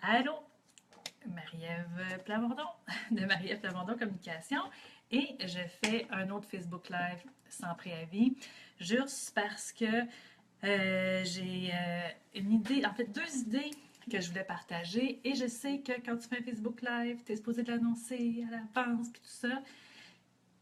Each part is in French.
Allô, Marie-Ève Plamondon de Marie-Ève Plamondon Communication et je fais un autre Facebook Live sans préavis juste parce que j'ai une idée, en fait deux idées que je voulais partager et je sais que quand tu fais un Facebook Live, tu es supposé de l'annoncer à l'avance puis tout ça.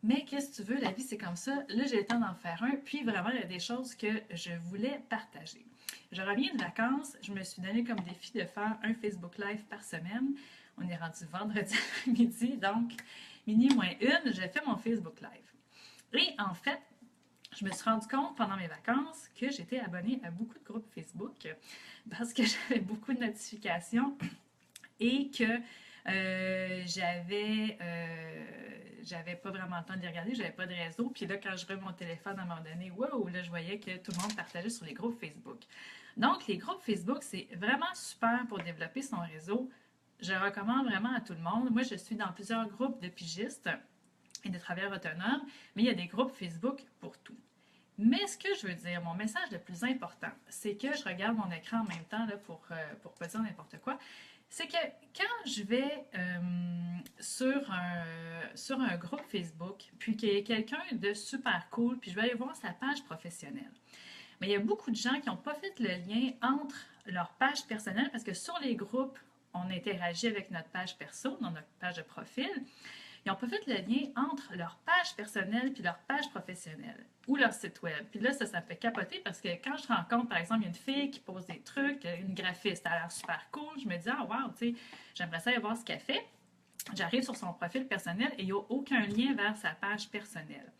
Mais qu'est-ce que tu veux, la vie c'est comme ça. Là, j'ai le temps d'en faire un, puis vraiment, il y a des choses que je voulais partager. Je reviens de vacances, je me suis donné comme défi de faire un Facebook Live par semaine. On est rendu vendredi midi, donc minuit moins une, j'ai fait mon Facebook Live. Et en fait, je me suis rendu compte pendant mes vacances que j'étais abonnée à beaucoup de groupes Facebook parce que j'avais beaucoup de notifications et que j'avais pas vraiment le temps de les regarder, j'avais pas de réseau. Puis là, quand je remets mon téléphone à un moment donné, wow, là, je voyais que tout le monde partageait sur les groupes Facebook. Donc, les groupes Facebook, c'est vraiment super pour développer son réseau. Je recommande vraiment à tout le monde. Moi, je suis dans plusieurs groupes de pigistes et de travailleurs autonomes, mais il y a des groupes Facebook pour tout. Mais ce que je veux dire, mon message le plus important, c'est que je regarde mon écran en même temps là, pour pas dire n'importe quoi, c'est que quand je vais sur un groupe Facebook, puis qu'il y a quelqu'un de super cool, puis je vais aller voir sa page professionnelle. Mais il y a beaucoup de gens qui n'ont pas fait le lien entre leur page personnelle, parce que sur les groupes, on interagit avec notre page perso, dans notre page de profil. Ils n'ont pas fait le lien entre leur page personnelle puis leur page professionnelle ou leur site web. Puis là, ça me fait capoter parce que quand je rencontre, par exemple, une fille qui pose des trucs, une graphiste, elle a l'air super cool, je me dis, ah, wow, tu sais, j'aimerais ça aller voir ce qu'elle fait. J'arrive sur son profil personnel et il n'y a aucun lien vers sa page personnelle.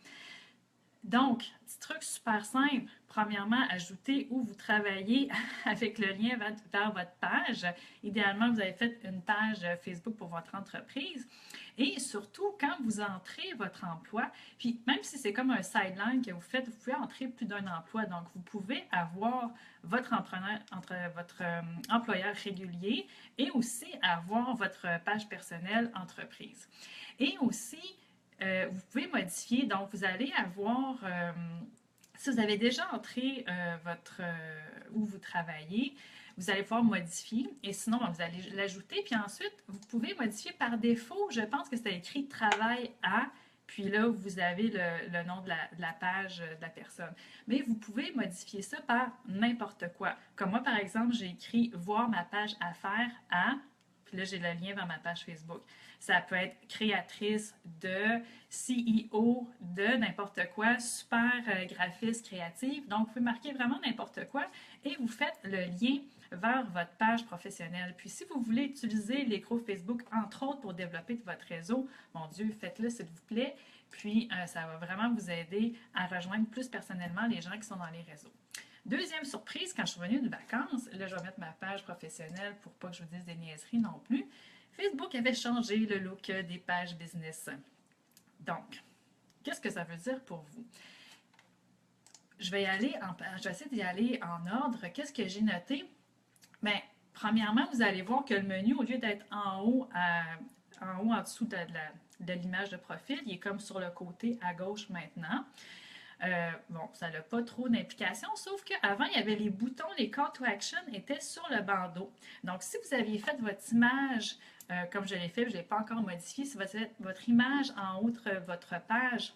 Donc, petit truc super simple. Premièrement, ajoutez où vous travaillez avec le lien vers votre page. Idéalement, vous avez fait une page Facebook pour votre entreprise. Et surtout, quand vous entrez votre emploi, puis même si c'est comme un sideline que vous faites, vous pouvez entrer plus d'un emploi. Donc, vous pouvez avoir votre employeur régulier et aussi avoir votre page personnelle entreprise. Et aussi, vous pouvez modifier, donc vous allez avoir, si vous avez déjà entré où vous travaillez, vous allez pouvoir modifier et sinon, vous allez l'ajouter. Puis ensuite, vous pouvez modifier par défaut. Je pense que c'est écrit travail à, puis là, vous avez le nom de la page de la personne. Mais vous pouvez modifier ça par n'importe quoi. Comme moi, par exemple, j'ai écrit voir ma page affaires à, puis là, j'ai le lien vers ma page Facebook. Ça peut être créatrice de, CEO de n'importe quoi, super graphiste créative. Donc, vous pouvez marquer vraiment n'importe quoi et vous faites le lien vers votre page professionnelle. Puis, si vous voulez utiliser les groupes Facebook, entre autres, pour développer votre réseau, mon Dieu, faites-le, s'il vous plaît. Puis, ça va vraiment vous aider à rejoindre plus personnellement les gens qui sont dans les réseaux. Deuxième surprise, quand je suis revenue de vacances, là, je vais mettre ma page professionnelle pour pas que je vous dise des niaiseries non plus. Facebook avait changé le look des pages business. Donc, qu'est-ce que ça veut dire pour vous? Je vais essayer d'y aller en ordre. Qu'est-ce que j'ai noté? Bien, premièrement, vous allez voir que le menu, au lieu d'être en dessous de l'image de profil, il est comme sur le côté à gauche maintenant. Bon, ça n'a pas trop d'implication, sauf qu'avant, il y avait les boutons, les call to action étaient sur le bandeau. Donc, si vous aviez fait votre image, comme je l'ai fait, je ne l'ai pas encore modifié, si votre image en haut de votre page,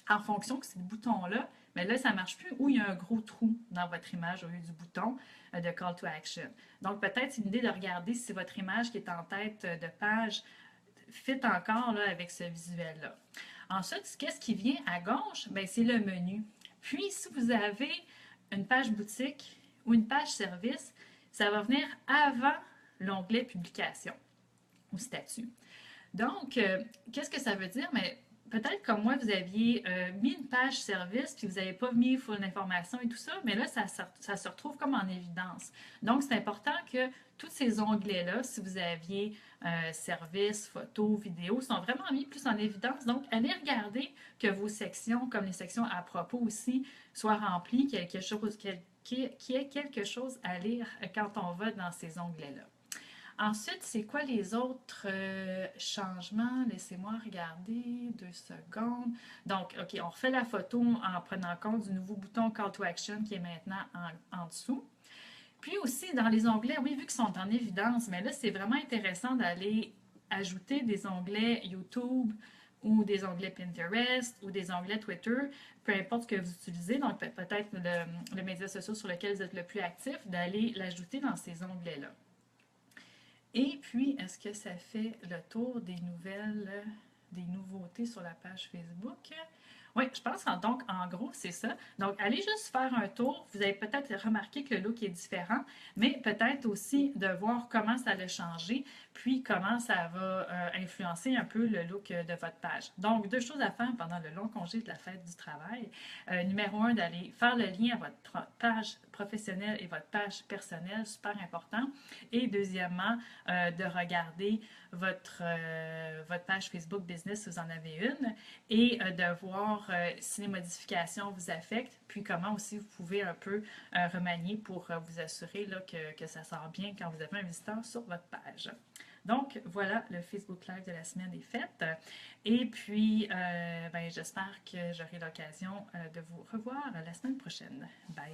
en fonction que c'est le bouton-là, mais là, ça ne marche plus, ou il y a un gros trou dans votre image au lieu du bouton de call to action. Donc, peut-être c'est une idée de regarder si votre image qui est en tête de page fit encore là, avec ce visuel-là. Ensuite, qu'est-ce qui vient à gauche? Bien, c'est le menu. Puis, si vous avez une page boutique ou une page service, ça va venir avant l'onglet publication ou statut. Donc, qu'est-ce que ça veut dire? Mais peut-être comme moi, vous aviez mis une page service, puis vous n'avez pas mis full d'informations et tout ça, mais là, ça se retrouve comme en évidence. Donc, c'est important que tous ces onglets-là, si vous aviez service, photo, vidéo, sont vraiment mis plus en évidence. Donc, allez regarder que vos sections, comme les sections à propos aussi, soient remplies, qu'il y ait quelque chose à lire quand on va dans ces onglets-là. Ensuite, c'est quoi les autres changements? Laissez-moi regarder 2 secondes. Donc, OK, on refait la photo en prenant compte du nouveau bouton Call to Action qui est maintenant en dessous. Puis aussi, dans les onglets, oui, vu qu'ils sont en évidence, mais là, c'est vraiment intéressant d'aller ajouter des onglets YouTube ou des onglets Pinterest ou des onglets Twitter, peu importe ce que vous utilisez, donc peut-être le média social sur lequel vous êtes le plus actif, d'aller l'ajouter dans ces onglets-là. Et puis, est-ce que ça fait le tour des nouvelles, des nouveautés sur la page Facebook? Oui, je pense donc en gros, c'est ça. Donc, allez juste faire un tour. Vous avez peut-être remarqué que le look est différent, mais peut-être aussi de voir comment ça a changé, puis comment ça va influencer un peu le look de votre page. Donc, deux choses à faire pendant le long congé de la fête du travail. Numéro un, d'aller faire le lien à votre page professionnelle et votre page personnelle, super important. Et deuxièmement, de regarder votre page Facebook Business si vous en avez une et de voir si les modifications vous affectent, puis comment aussi vous pouvez un peu remanier pour vous assurer là, que ça sort bien quand vous avez un visiteur sur votre page. Donc, voilà, le Facebook Live de la semaine est fait. Et puis, ben, j'espère que j'aurai l'occasion de vous revoir la semaine prochaine. Bye!